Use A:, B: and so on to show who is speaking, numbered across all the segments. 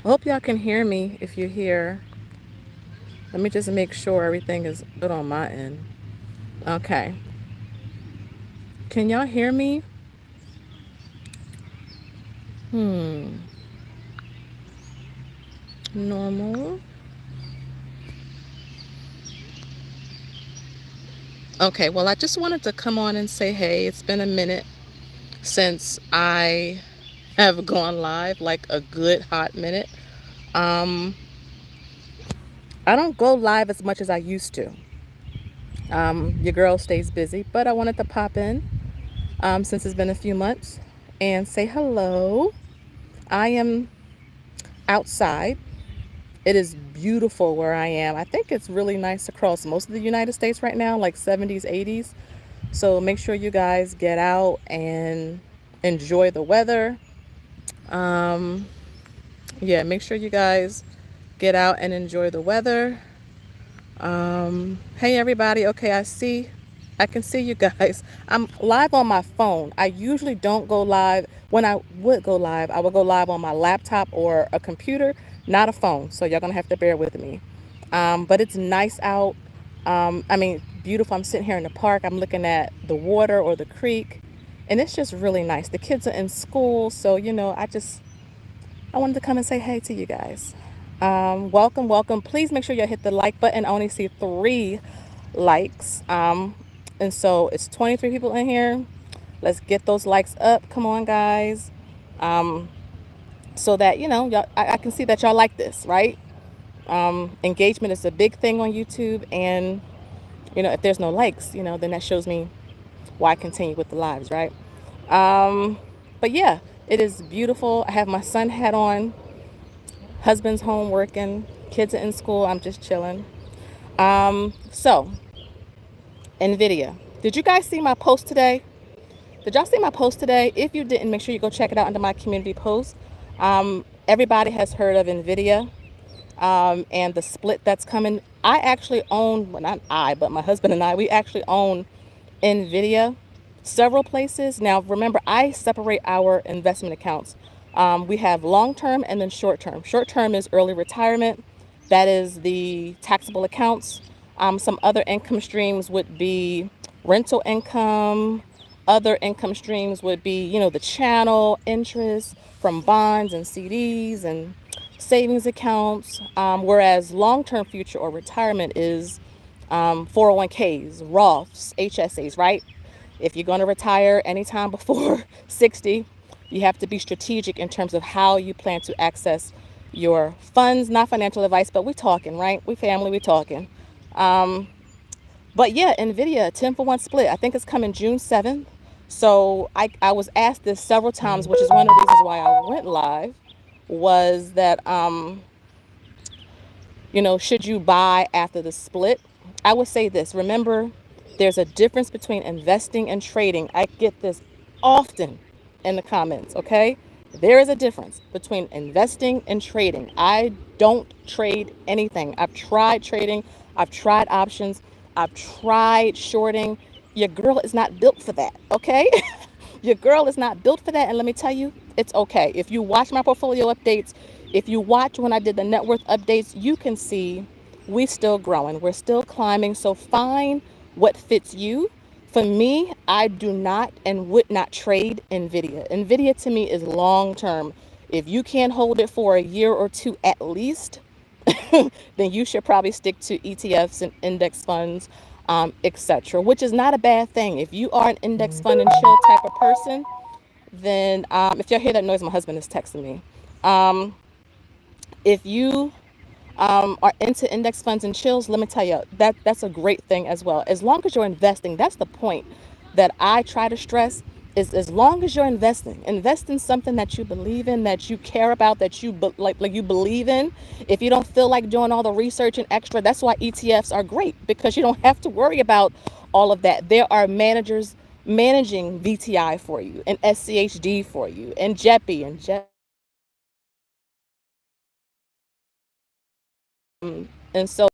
A: I hope y'all can hear me if you're here. Let me just make sure everything is good on my end. Okay. Can y'all hear me? Hmm. Normal. Okay, well, I just wanted to come on and say, hey, it's been a minute since I have gone live, like a good hot minute. Um, I don't go live as much as I used to. Your girl stays busy, but I wanted to pop in since it's been a few months and say hello. I am outside. It is beautiful where I am. I think it's really nice across most of the United States right now, like 70s, 80s. So make sure you guys get out and enjoy the weather. Um, yeah, make sure you guys get out and enjoy the weather. Hey everybody. Okay, I can see you guys. I'm live on my phone. I usually don't go live. When I would go live, I would go live on my laptop or a computer, not a phone. So y'all gonna have to bear with me. But it's nice out. I mean, beautiful. I'm sitting here in the park. I'm looking at the water or the creek, and it's just really nice. The kids are in school, so I wanted to come and say hey to you guys. Welcome, welcome. Please make sure you hit the like button. I only see 3 likes. And so it's 23 people in here. Let's get those likes up. Come on, guys. Um, so that, y'all, I can see that y'all like this, right? Engagement is a big thing on YouTube. And, if there's no likes, then that shows me why continue with the lives, right? Um, but yeah, it is beautiful. I have my sun hat on. Husband's home working, kids are in school. I'm just chilling. So Nvidia. Did you guys see my post today? Did y'all see my post today? If you didn't, make sure you go check it out under my community post. Everybody has heard of Nvidia and the split that's coming. I actually own, well, not I, but my husband and I, we actually own Nvidia several places. Now, remember, I separate our investment accounts. We have long term and then short term. Short term is early retirement, that is the taxable accounts. Some other income streams would be rental income. Other income streams would be, the channel interest from bonds and CDs and savings accounts. Whereas long term future or retirement is 401ks, Roths, HSAs, right? If you're going to retire anytime before 60, you have to be strategic in terms of how you plan to access your funds. Not financial advice, but we talking, right? We family, we talking. Um, but yeah, Nvidia 10 for 1 split. I think it's coming June 7th. So I was asked this several times, which is one of the reasons why I went live, was that should you buy after the split? I would say this. Remember, there's a difference between investing and trading. I get this often in the comments, okay? There is a difference between investing and trading. I don't trade anything. I've tried trading, I've tried options, I've tried shorting. Your girl is not built for that, okay? Your girl is not built for that. And let me tell you, it's okay. If you watch my portfolio updates, if you watch when I did the net worth updates, you can see we still growing. We're still climbing. So find what fits you. For me, I do not and would not trade Nvidia. Nvidia to me is long term. If you can't hold it for a year or two at least, then you should probably stick to ETFs and index funds, etc., which is not a bad thing. If you are an index fund and chill type of person, then if y'all hear that noise, my husband is texting me. Um, if you are into index funds and chills, let me tell you that that's a great thing as well. As long as you're investing, that's the point that I try to stress. Is as long as you're investing, invest in something that you believe in, that you care about, that you like you believe in. If you don't feel like doing all the research and extra, that's why ETFs are great, because you don't have to worry about all of that. There are managers managing VTI for you and SCHD for you and JEPI and JEP. And so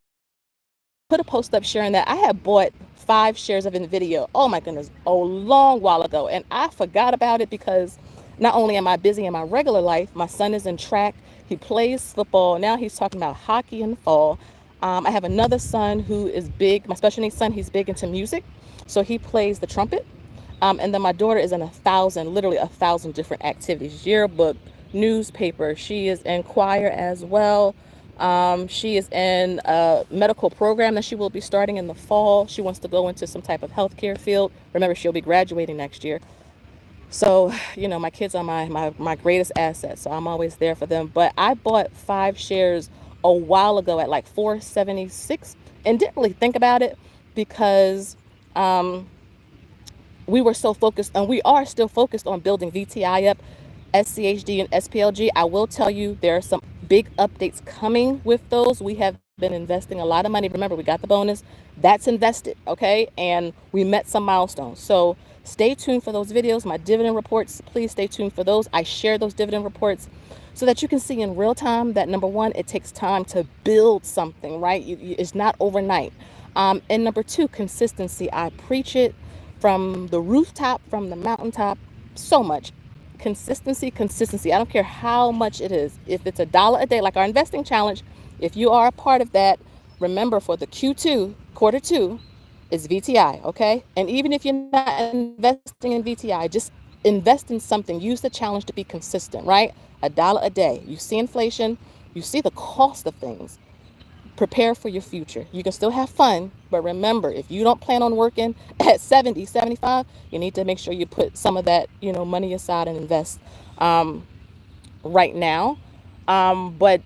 A: put a post up sharing that I had bought 5 shares of Nvidia. Oh my goodness, a long while ago, and I forgot about it because Not only am I busy in my regular life, my son is in track. He plays football. Now he's talking about hockey in the fall. I have another son who is big, my special needs son, he's big into music. So he plays the trumpet. And then my daughter is in 1,000, literally 1,000 different activities, yearbook, newspaper. She is in choir as well. She is in a medical program that she will be starting in the fall. She wants to go into some type of healthcare field. Remember, she'll be graduating next year. So, my kids are my greatest asset. So I'm always there for them. But I bought 5 shares a while ago at like 476 and didn't really think about it because we were so focused, and we are still focused on building VTI up, SCHD and SPLG. I will tell you there are some big updates coming with those. We have been investing a lot of money. Remember, we got the bonus. That's invested, okay? And we met some milestones. So stay tuned for those videos, my dividend reports. Please stay tuned for those. I share those dividend reports so that you can see in real time that, number one, it takes time to build something, right? It's not overnight. And number two, consistency. I preach it from the rooftop, from the mountaintop, so much. Consistency, consistency. I don't care how much it is. If it's $1 a day, like our investing challenge, if you are a part of that, remember for the Q2, quarter two, is VTI, okay? And even if you're not investing in VTI, just invest in something. Use the challenge to be consistent, right? $1 a day. You see inflation, you see the cost of things. Prepare for your future. You can still have fun, but remember, if you don't plan on working at 70, 75, you need to make sure you put some of that, money aside and invest right now. But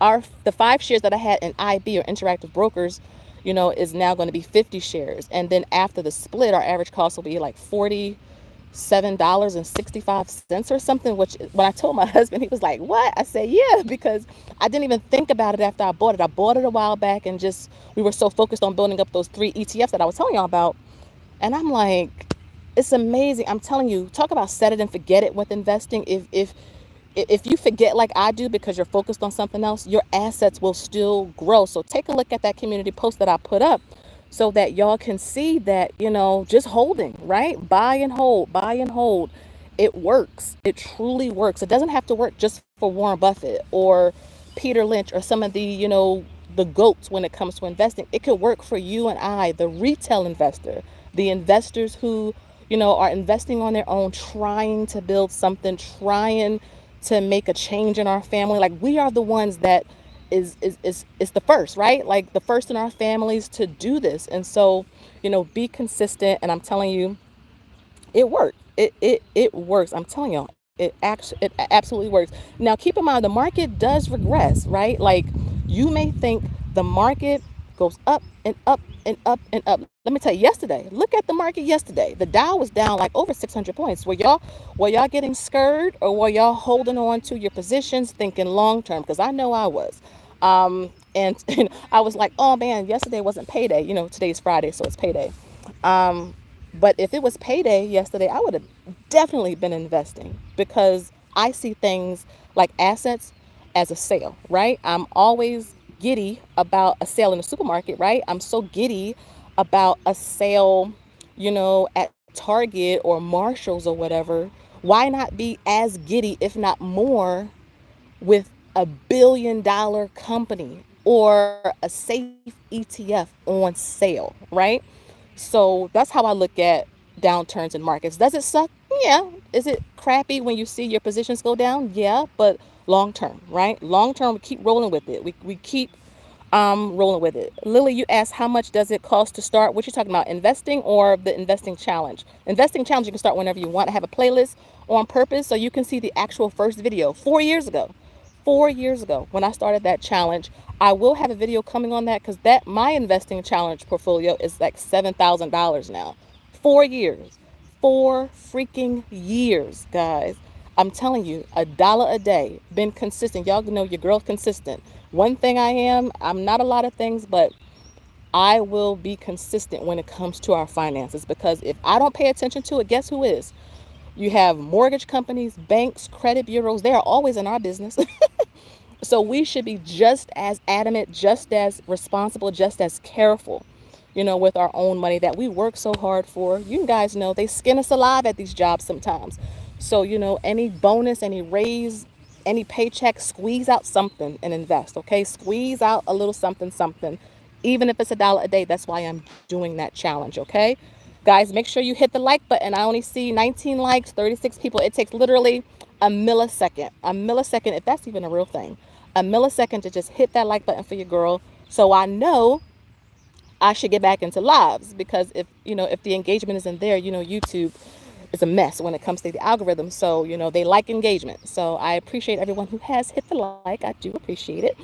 A: our the 5 shares that I had in IB, or Interactive Brokers, is now going to be 50 shares. And then after the split, our average cost will be like $47.65 or something, which when I told my husband, he was like, what? I said, yeah, because I didn't even think about it after I bought it. I bought it a while back and just, we were so focused on building up those 3 ETFs that I was telling y'all about. And I'm like, it's amazing. I'm telling you, talk about set it and forget it with investing. If you forget like I do because you're focused on something else, your assets will still grow. So take a look at that community post that I put up so that y'all can see that, just holding, right? Buy and hold, buy and hold. It works. It truly works. It doesn't have to work just for Warren Buffett or Peter Lynch or some of the goats when it comes to investing. It could work for you and I, the retail investor, the investors who, are investing on their own, trying to build something, trying to make a change in our family. Like, we are the ones that is the first, right? Like the first in our families to do this. And so, be consistent. And I'm telling you, it works. It works. I'm telling y'all, it absolutely works. Now, keep in mind, the market does regress, right? Like, you may think the market goes up and up and up and up. Let me tell you, yesterday, look at the market yesterday. The Dow was down like over 600 points. Were y'all getting scared, or were y'all holding on to your positions thinking long term? Because I know I was. And I was like, oh man, yesterday wasn't payday. Today's Friday, so it's payday. Um, but if it was payday yesterday, I would have definitely been investing because I see things like assets as a sale, right? I'm always giddy about a sale in the supermarket, right? I'm so giddy about a sale, at Target or Marshalls or whatever. Why not be as giddy, if not more, with a $1 billion company or a safe ETF on sale, right? So that's how I look at downturns in markets. Does it suck? Yeah. Is it crappy when you see your positions go down? Yeah. But long term, right? Long term, we keep rolling with it. We keep rolling with it. Lily, you asked how much does it cost to start? What you talking about, investing or the investing challenge? Investing challenge, you can start whenever you want. I have a playlist on purpose so you can see the actual first video 4 years ago. 4 years ago when I started that challenge. I will have a video coming on that because that my investing challenge portfolio is like $7,000 now. 4 years. 4 freaking years, guys. I'm telling you, $1 a day. Been consistent. Y'all know your girl's consistent. One thing I'm not a lot of things, but I will be consistent when it comes to our finances, because if I don't pay attention to it, guess who is? You have mortgage companies, banks, credit bureaus. They are always in our business. So we should be just as adamant, just as responsible, just as careful, with our own money that we work so hard for. You guys know they skin us alive at these jobs sometimes. So, any bonus, any raise, any paycheck, squeeze out something and invest, okay? Squeeze out a little something, something. Even if it's $1 a day, that's why I'm doing that challenge, okay? Guys, make sure you hit the like button. I only see 19 likes, 36 people. It takes literally a millisecond, if that's even a real thing, a millisecond to just hit that like button for your girl. So I know I should get back into lives, because if the engagement isn't there, YouTube is a mess when it comes to the algorithm. So, they like engagement. So I appreciate everyone who has hit the like. I do appreciate it.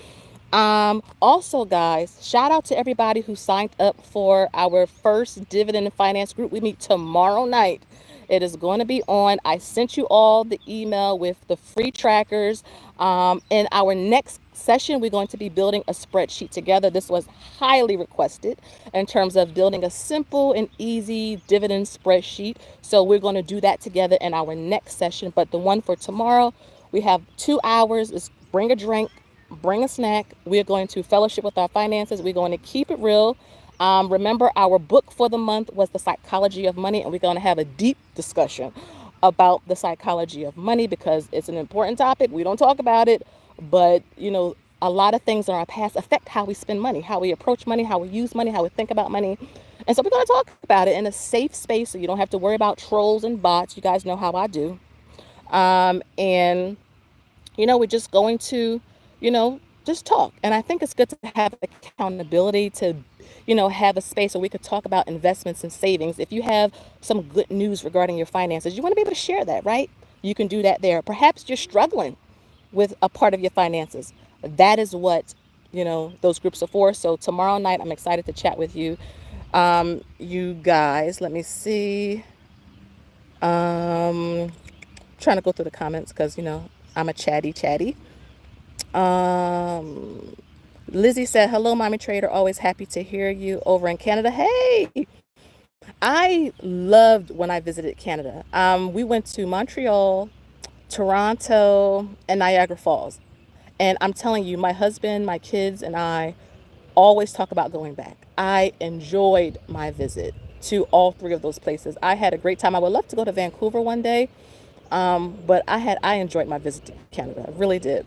A: Also, guys, shout out to everybody who signed up for our first Dividend and Finance group. We meet tomorrow night. It is going to be on. I sent you all the email with the free trackers. In our next session, we're going to be building a spreadsheet together. This was highly requested in terms of building a simple and easy dividend spreadsheet. So we're going to do that together in our next session. But the one for tomorrow, we have 2 hours. Is bring a drink, bring a snack. We're going to fellowship with our finances. We're going to keep it real. Remember, our book for the month was The Psychology of Money, and we're going to have a deep discussion about the psychology of money, because it's an important topic. We don't talk about it, but a lot of things in our past affect how we spend money, how we approach money, how we use money, how we think about money. And so we're going to talk about it in a safe space, so you don't have to worry about trolls and bots. You guys know how I do. And we're just going to, just talk. And I think it's good to have accountability, to, have a space where we could talk about investments and savings. If you have some good news regarding your finances, you want to be able to share that, right? You can do that there. Perhaps you're struggling with a part of your finances. That is what, those groups are for. So tomorrow night, I'm excited to chat with you. You guys, let me see. Trying to go through the comments, because, I'm a chatty. Um, Lizzie said, hello, Mommy Trader. Always happy to hear you over in Canada. Hey, I loved when I visited Canada. We went to Montreal, Toronto, and Niagara Falls. And I'm telling you, my husband, my kids, and I always talk about going back. I enjoyed my visit to all three of those places. I had a great time. I would love to go to Vancouver one day, but I enjoyed my visit to Canada. I really did.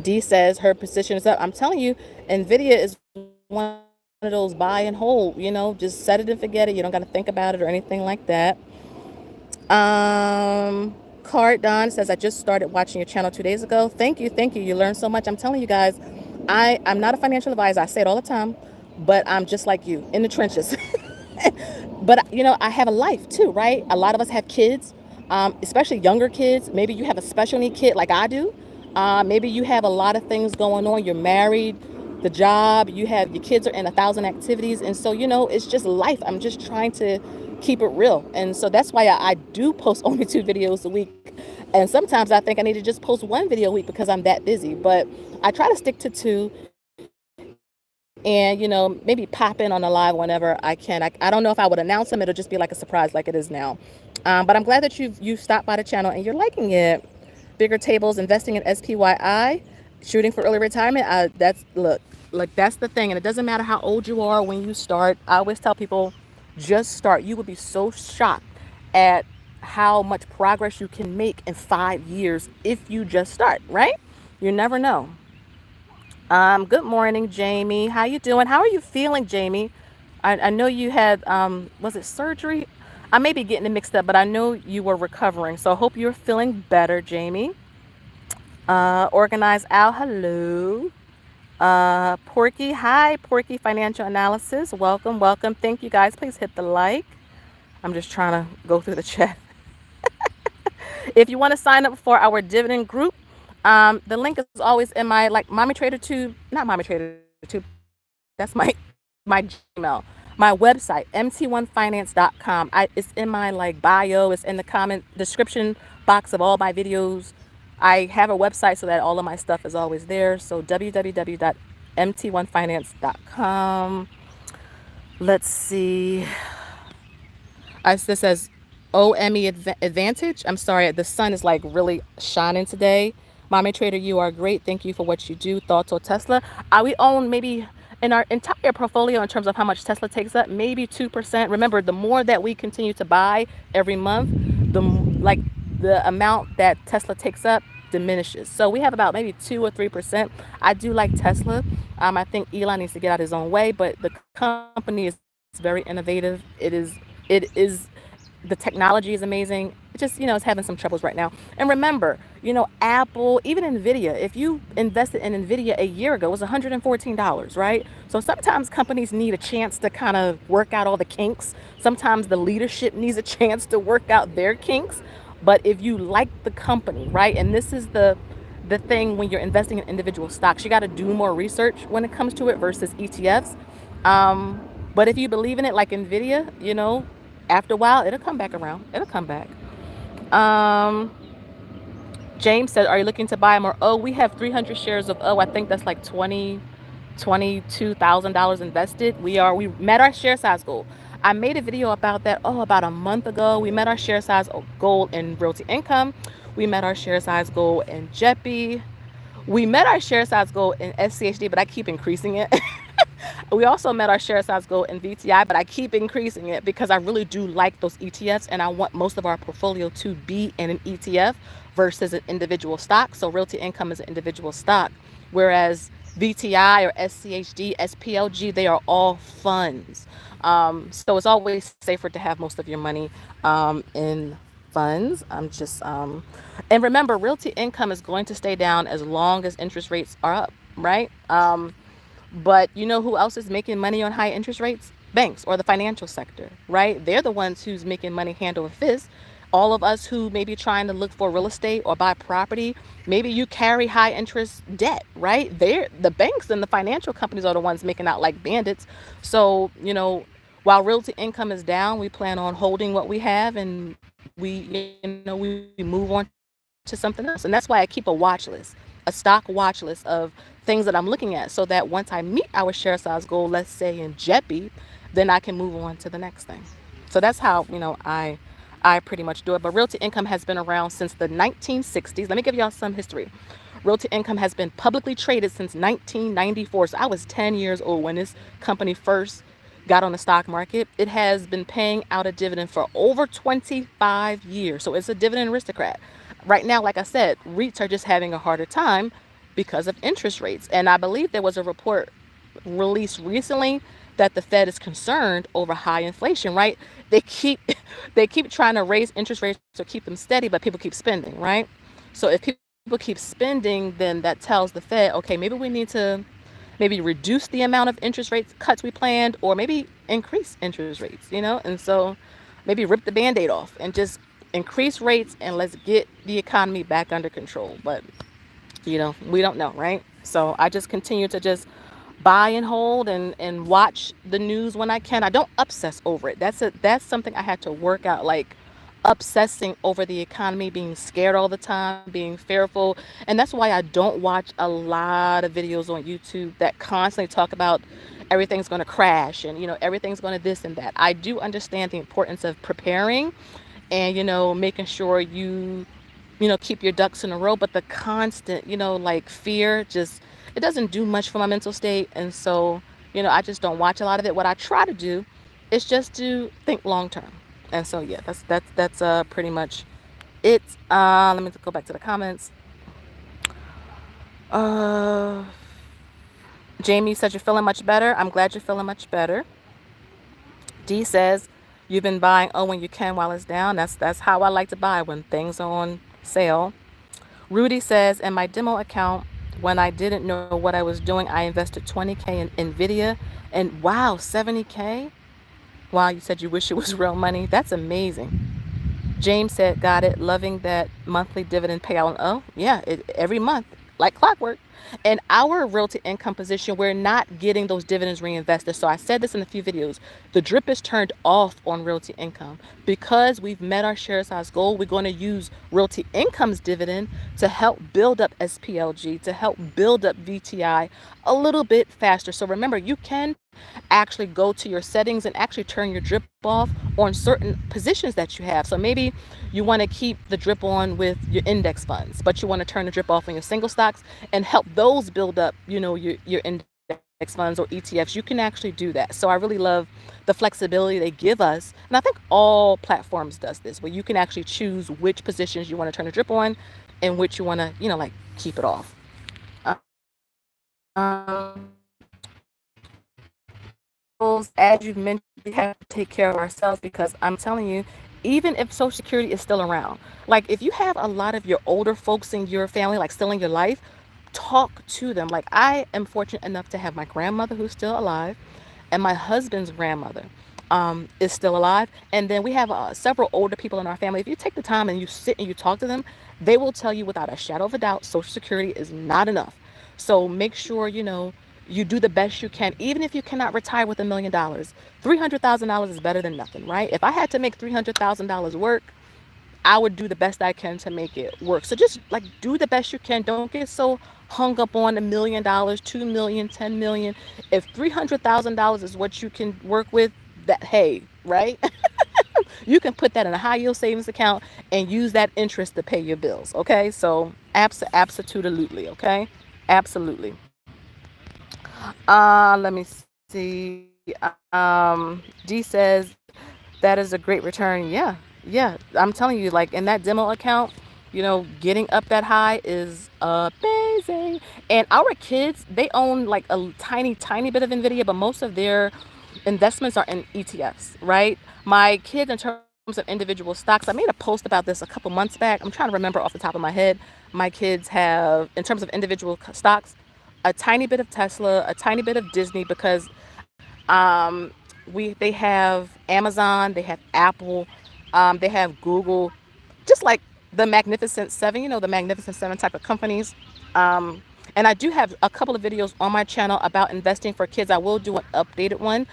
A: D says her position is up. I'm telling you, Nvidia is one of those buy and hold. Just set it and forget it. You don't got to think about it or anything like that. Card Don says, I just started watching your channel 2 days ago. Thank you. You learned so much. I'm telling you guys, I'm not a financial advisor. I say it all the time, but I'm just like you, in the trenches. But I have a life too, right? A lot of us have kids, especially younger kids. Maybe you have a special need kid like I do. Maybe you have a lot of things going on. You're married, the job, you have your kids are in 1,000 activities. And so, it's just life. I'm just trying to keep it real. And so that's why I do post only 2 videos a week. And sometimes I think I need to just post 1 video a week because I'm that busy. But I try to stick to 2, and maybe pop in on a live whenever I can. I don't know if I would announce them. It'll just be like a surprise, like it is now. But I'm glad that you've stopped by the channel and you're liking it. Bigger tables, investing in SPYI, shooting for early retirement. That's the thing. And it doesn't matter how old you are when you start. I always tell people, just start. You will be so shocked at how much progress you can make in 5 years if you just start, right? You never know. Good morning, Jamie. How you doing? How are you feeling, Jamie? I know you had, was it surgery? I may be getting it mixed up, but I know you were recovering. So I hope you're feeling better, Jamie. Organize Al, hello. Porky, hi, Porky Financial Analysis. Welcome. Thank you guys. Please hit the like. I'm just trying to go through the chat. If you want to sign up for our dividend group, the link is always in my Mommy Trader Tube, not Mommy Trader Tube. That's my Gmail, my website, mt1finance.com. It's in my bio. It's in the comment description box of all my videos. I have a website so that all of my stuff is always there. So www.mt1finance.com. Let's see. This says OME Advantage. I'm sorry, the sun is really shining today. Mommy Trader, you are great. Thank you for what you do. Thoughts on Tesla? We own maybe in our entire portfolio, in terms of how much Tesla takes up, maybe 2%. Remember, the more that we continue to buy every month, the amount that Tesla takes up diminishes. So we have about maybe 2 or 3%. I do like Tesla. I think Elon needs to get out his own way, but the company is very innovative. It is the technology is amazing. It just, it's having some troubles right now. And remember, Apple, even Nvidia, if you invested in Nvidia a year ago, it was $114, right? So sometimes companies need a chance to kind of work out all the kinks. Sometimes the leadership needs a chance to work out their kinks. But if you like the company, right? And this is the thing when you're investing in individual stocks, you got to do more research when it comes to it versus ETFs. But if you believe in it, like Nvidia, after a while, it'll come back around. It'll come back. Um, James said, "Are you looking to buy more?" Oh, we have 300 shares of I think that's like $22,000 invested. We met our share size goal. I made a video about that. About a month ago. We met our share size goal in Realty Income. We met our share size goal in JEPI. We met our share size goal in SCHD, but I keep increasing it. We also met our share size goal in VTI, but I keep increasing it because I really do like those ETFs, and I want most of our portfolio to be in an ETF versus an individual stock. So Realty Income is an individual stock, whereas VTI or SCHD, SPLG, they are all funds. So it's always safer to have most of your money in funds. And remember, Realty Income is going to stay down as long as interest rates are up, right? But you know who else is making money on high interest rates? Banks or the financial sector, right? They're the ones who's making money hand over fist. All of us who may be trying to look for real estate or buy property, maybe you carry high interest debt, right? The banks and the financial companies are the ones making out like bandits. So, while Realty Income is down, we plan on holding what we have, and we move on to something else. And that's why I keep a watch list, a stock watch list of things that I'm looking at, so that once I meet our share size goal, let's say in JEPI, then I can move on to the next thing. So that's how, I pretty much do it. But Realty Income has been around since the 1960s. Let me give y'all some history. Realty Income has been publicly traded since 1994. So I was 10 years old when this company first got on the stock market. It has been paying out a dividend for over 25 years. So it's a dividend aristocrat. Right now, like I said, REITs are just having a harder time because of interest rates. And I believe there was a report released recently that the Fed is concerned over high inflation, right? They keep trying to raise interest rates to keep them steady, but people keep spending, right? So if people keep spending, then that tells the Fed, okay, maybe we need to maybe reduce the amount of interest rate cuts we planned, or maybe increase interest rates, and so maybe rip the Band-Aid off and just increase rates and let's get the economy back under control. But we don't know, right? So I just continue to just buy and hold and watch the news when I can. I don't obsess over it. That's something I had to work out, like obsessing over the economy, being scared all the time, being fearful. And that's why I don't watch a lot of videos on YouTube that constantly talk about everything's going to crash and everything's going to this and that. I do understand the importance of preparing and making sure you keep your ducks in a row, but the constant like fear, just it doesn't do much for my mental state. And so I just don't watch a lot of it. What I try to do is just to think long term. And so yeah, that's pretty much it. Let me go back to the comments. Jamie says you're feeling much better. I'm glad you're feeling much better. D says you've been buying when you can while it's down. That's how I like to buy, when things are on sale. Rudy says, in my demo account, when I didn't know what I was doing, I invested $20K in Nvidia, and wow, $70K. Wow, you said you wish it was real money. That's amazing. James said, got it. Loving that monthly dividend payout. Oh, yeah, every month, like clockwork. In our Realty Income position, we're not getting those dividends reinvested. So I said this in a few videos. The drip is turned off on Realty Income. Because we've met our share size goal, we're going to use Realty Income's dividend to help build up SPLG, to help build up VTI a little bit faster. So remember, you can actually go to your settings and actually turn your drip off on certain positions that you have. So maybe you want to keep the drip on with your index funds, but you want to turn the drip off on your single stocks and help those build up, your index funds or ETFs, you can actually do that. So I really love the flexibility they give us. And I think all platforms does this, where you can actually choose which positions you want to turn a drip on and which you want to, like keep it off. As you've mentioned, we have to take care of ourselves because I'm telling you, even if Social Security is still around, like if you have a lot of your older folks in your family, like still in your life, talk to them. Like I am fortunate enough to have my grandmother who's still alive, and my husband's grandmother is still alive. And then we have several older people in our family. If you take the time and you sit and you talk to them, they will tell you without a shadow of a doubt, Social Security is not enough. So make sure, you do the best you can, even if you cannot retire with $1 million. $300,000 is better than nothing, right? If I had to make $300,000 work, I would do the best I can to make it work. So just like do the best you can. Don't get so hung up on $1 million, 2 million, 10 million. If $300,000 is what you can work with, that hey, right? You can put that in a high yield savings account and use that interest to pay your bills. Okay, so absolutely. Okay, absolutely. Let me see. D says that is a great return. Yeah, yeah. I'm telling you, like in that demo account, getting up that high is amazing. And our kids, they own like a tiny bit of Nvidia, but most of their investments are in ETFs, right? My kids, in terms of individual stocks, I made a post about this a couple months back. I'm trying to remember off the top of my head. My kids have, in terms of individual stocks, a tiny bit of Tesla, a tiny bit of Disney, because um, they have Amazon, they have Apple, they have Google, just like the Magnificent Seven, the Magnificent Seven type of companies. And I do have a couple of videos on my channel about investing for kids. I will do an updated one,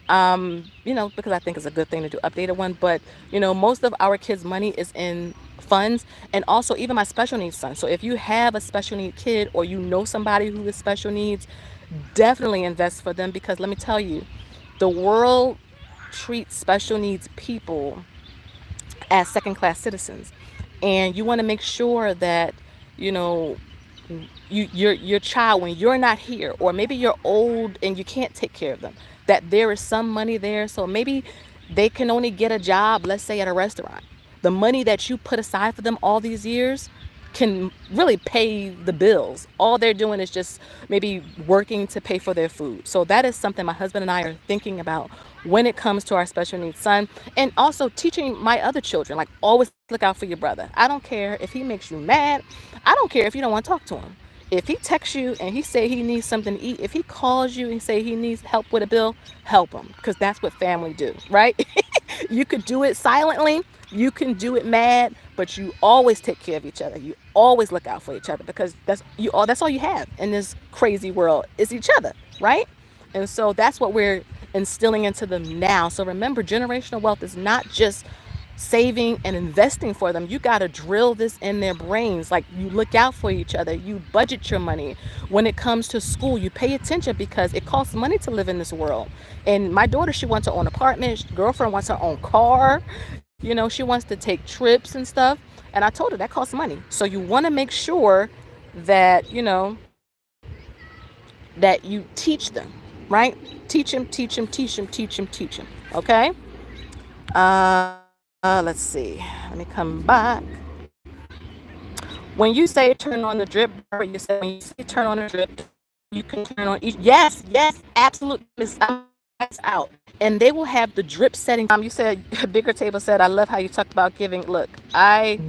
A: because I think it's a good thing to do updated one. But most of our kids' money is in funds, and also even my special needs son. So if you have a special need kid or somebody who is special needs, definitely invest for them, because let me tell you, the world treats special needs people as second class citizens, and you want to make sure that you know your child, when you're not here, or maybe you're old and you can't take care of them, that there is some money there. So maybe they can only get a job, let's say at a restaurant. The money that you put aside for them all these years can really pay the bills. All they're doing is just maybe working to pay for their food. So that is something my husband and I are thinking about when it comes to our special needs son. And also teaching my other children, like, always look out for your brother. I don't care if he makes you mad. I don't care if you don't want to talk to him. If he texts you and he say he needs something to eat, if he calls you and say he needs help with a bill, help him, because that's what family do, right? You could do it silently, you can do it mad, but you always take care of each other. You always look out for each other, because that's all you have in this crazy world is each other, right? And so that's what we're instilling into them now. So remember, generational wealth is not just saving and investing for them. You got to drill this in their brains. Like, you look out for each other, you budget your money. When it comes to school, you pay attention, because it costs money to live in this world. And my daughter, she wants her own apartment. Girlfriend wants her own car. She wants to take trips and stuff. And I told her that costs money. So you want to make sure that, that you teach them, right? Teach them, teach them, teach them, teach them, teach them. Okay? Let's see. Let me come back. When you say turn on the drip, you say when you say turn on the drip, you can turn on each. Yes, absolutely. That's out. And they will have the drip setting. You said, Bigger Table said, I love how you talked about giving. Look, it's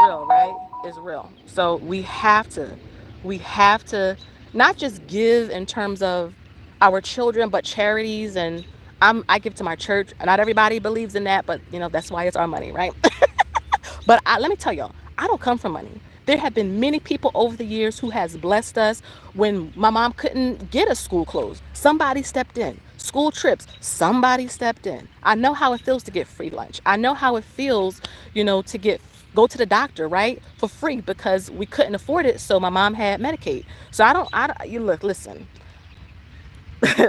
A: real, right? It's real. So we have to not just give in terms of our children, but charities. And I give to my church. Not everybody believes in that, but that's why it's our money, right? But let me tell y'all, I don't come from money. There have been many people over the years who has blessed us. When my mom couldn't get us school clothes, somebody stepped in. School trips, somebody stepped in. I know how it feels to get free lunch. I know how it feels, to go to the doctor, right, for free, because we couldn't afford it. So my mom had Medicaid. So you look, listen.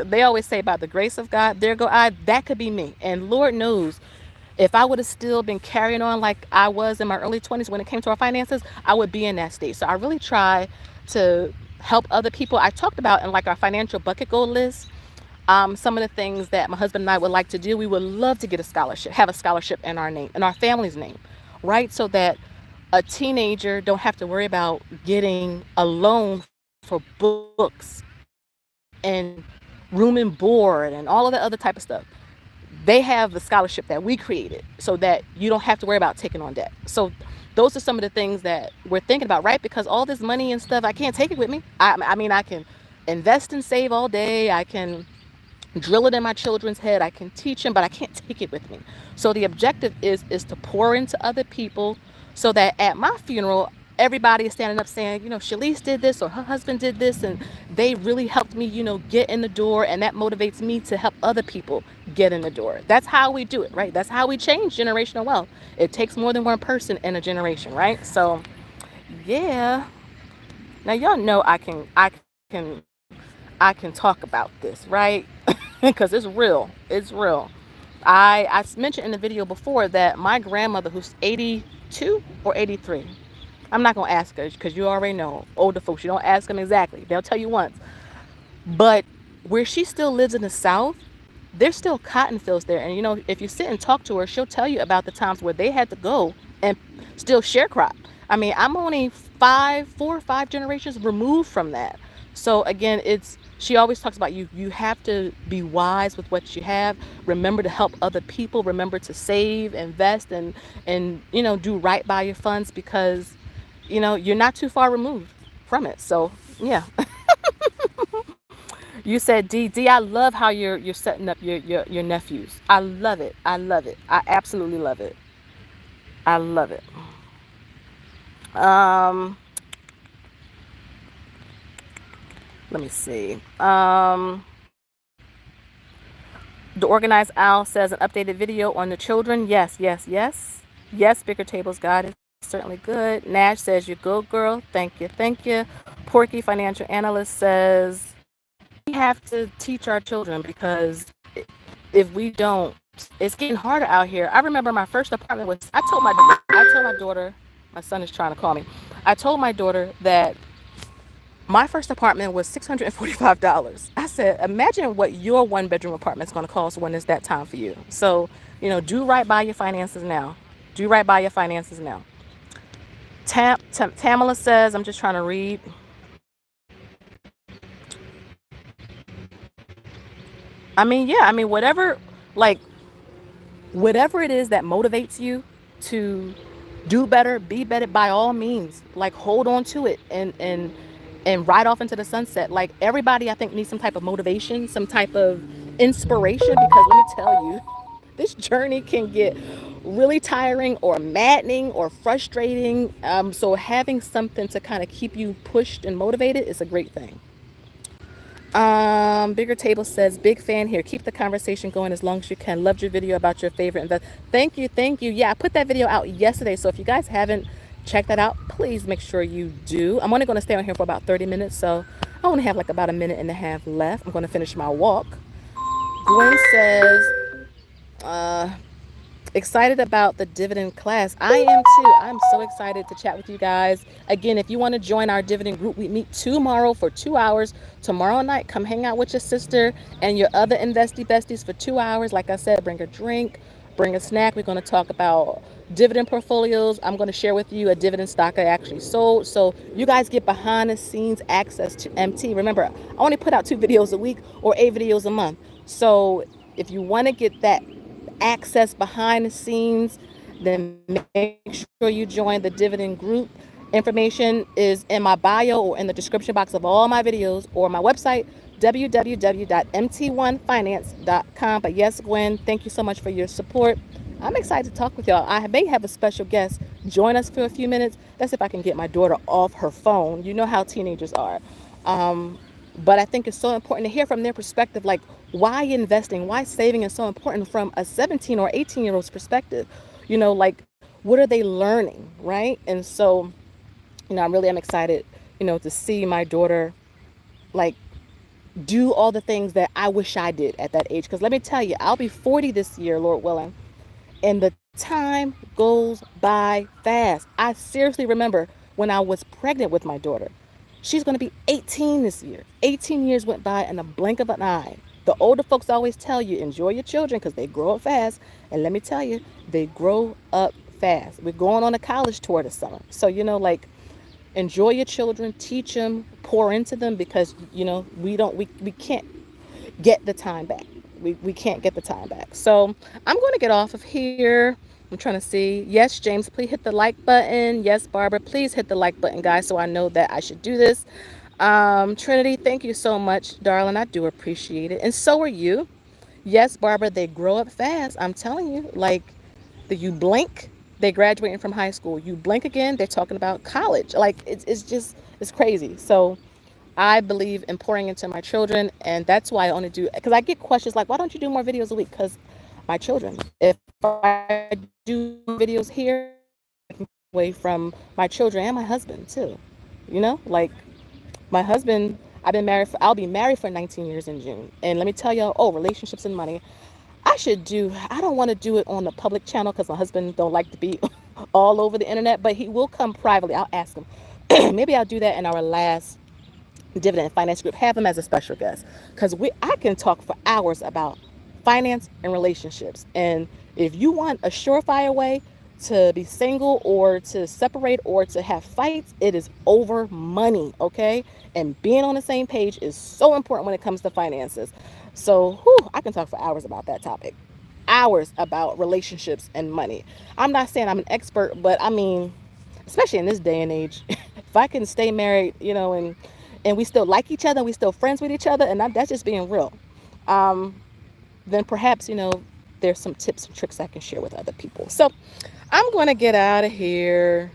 A: They always say, by the grace of God, there go I. That could be me. And Lord knows, if I would have still been carrying on like I was in my early 20s when it came to our finances, I would be in that state. So I really try to help other people. I talked about in like our financial bucket goal list, some of the things that my husband and I would like to do. We would love to get a scholarship, have a scholarship in our name, in our family's name, right? So that a teenager don't have to worry about getting a loan for books and room and board and all of the other type of stuff. They have the scholarship that we created so that you don't have to worry about taking on debt. So those are some of the things that we're thinking about, right? Because all this money and stuff, I can't take it with me. I mean, I can invest and save all day. I can drill it in my children's head. I can teach them, but I can't take it with me. So the objective is to pour into other people so that at my funeral, everybody is standing up saying, Shalise did this or her husband did this, and they really helped me, get in the door, and that motivates me to help other people get in the door. That's how we do it, right? That's how we change generational wealth. It takes more than one person in a generation, right? So, yeah. Now y'all know can I can talk about this, right? Because it's real. It's real. I mentioned in the video before that my grandmother, who's 82 or 83, I'm not going to ask her because you already know older folks, you don't ask them exactly. They'll tell you once. But where she still lives in the South, there's still cotton fields there. And if you sit and talk to her, she'll tell you about the times where they had to go and still sharecrop. I mean, I'm only 4 or 5 generations removed from that. So again, she always talks about you have to be wise with what you have. Remember to help other people. Remember to save, invest, and do right by your funds, because you're not too far removed from it. So yeah. You said D, I love how you're setting up your nephews. I love it. I love it. I absolutely love it. I love it. Um, Let me see. The Organized Owl says an updated video on the children. Yes, yes, yes. Yes, Bigger Tables Guide is certainly good. Nash says you're good, girl. Thank you, thank you. Porky Financial Analyst says we have to teach our children, because if we don't, it's getting harder out here. I remember my first apartment was, I told my daughter, my son is trying to call me. I told my daughter that my first apartment was $645. I said, imagine what your 1-bedroom apartment is going to cost when it's that time for you. So, do right by your finances now. Do right by your finances now. Tamala says, I'm just trying to read. I mean, yeah, whatever it is that motivates you to do better, be better, by all means, like hold on to it and ride off into the sunset. Like everybody, I think, needs some type of motivation, some type of inspiration, because let me tell you, this journey can get really tiring or maddening or frustrating. So having something to kind of keep you pushed and motivated is a great thing. Bigger Table says, big fan here. Keep the conversation going as long as you can. Loved your video about your favorite invest. Thank you, thank you. Yeah, I put that video out yesterday. So if you guys haven't checked that out, please make sure you do. I'm only going to stay on here for about 30 minutes. So I only have like about a minute and a half left. I'm going to finish my walk. Gwen says, excited about the dividend class. I am too. I'm so excited to chat with you guys. Again, if you want to join our dividend group, we meet tomorrow for 2 hours. Tomorrow night, come hang out with your sister and your other investy besties for 2 hours. Like I said, bring a drink, bring a snack. We're going to talk about dividend portfolios. I'm going to share with you a dividend stock I actually sold. So you guys get behind the scenes access to MT. Remember, I only put out 2 videos a week or 8 videos a month. So if you want to get that access behind the scenes, then make sure you join the dividend group. Information is in my bio or in the description box of all my videos, or my website, www.mt1finance.com. But yes, Gwen, thank you so much for your support. I'm excited to talk with y'all. I may have a special guest join us for a few minutes. That's if I can get my daughter off her phone. You know how teenagers are. But I think it's so important to hear from their perspective, like why investing, why saving is so important from a 17 or 18-year-old's perspective. Like what are they learning, right? And so, I really am excited, to see my daughter like do all the things that I wish I did at that age. Because let me tell you, I'll be 40 this year, Lord willing, and the time goes by fast. I seriously remember when I was pregnant with my daughter. She's going to be 18 this year. 18 years went by in a blink of an eye. The older folks always tell you, enjoy your children because they grow up fast. And let me tell you, they grow up fast. We're going on a college tour this summer. So, like, enjoy your children, teach them, pour into them, because, we can't get the time back. We can't get the time back. So I'm going to get off of here. I'm trying to see. Yes, James, please hit the like button. Yes, Barbara, please hit the like button, guys, so I know that I should do this. Trinity, thank you so much, darling. I do appreciate it. And so are you. Yes, Barbara, they grow up fast. I'm telling you, like, you blink, they graduating from high school. You blink again, they're talking about college. Like, it's just, it's crazy. So I believe in pouring into my children, and that's why I only do, because I get questions like, why don't you do more videos a week? Because my children. If I do videos here, away from my children and my husband too. Like, my husband, I'll be married for 19 years in June. And let me tell y'all, oh, relationships and money. I don't want to do it on the public channel because my husband don't like to be all over the internet, but he will come privately. I'll ask him. Maybe I'll do that in our last Dividend Finance Group, have him as a special guest, because I can talk for hours about finance and relationships. And if you want a surefire way to be single or to separate or to have fights, it is over money, okay? And being on the same page is so important when it comes to finances. So I can talk for hours about that topic. Hours about relationships and money. I'm not saying I'm an expert, but I mean, especially in this day and age, if I can stay married, and we still like each other, and we still friends with each other, and that's just being real, then perhaps, there's some tips and tricks I can share with other people. So I'm going to get out of here.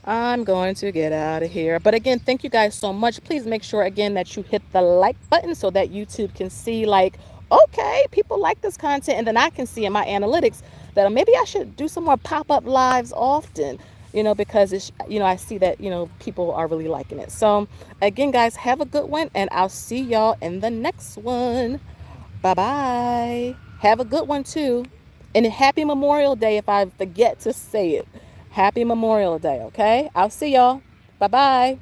A: I'm going to get out of here. But again, thank you guys so much. Please make sure, again, that you hit the like button so that YouTube can see, like, okay, people like this content. And then I can see in my analytics that maybe I should do some more pop-up lives often, because it's, I see that, people are really liking it. So again, guys, have a good one, and I'll see y'all in the next one. Bye-bye. Have a good one too. And happy Memorial Day if I forget to say it. Happy Memorial Day, okay? I'll see y'all. Bye-bye.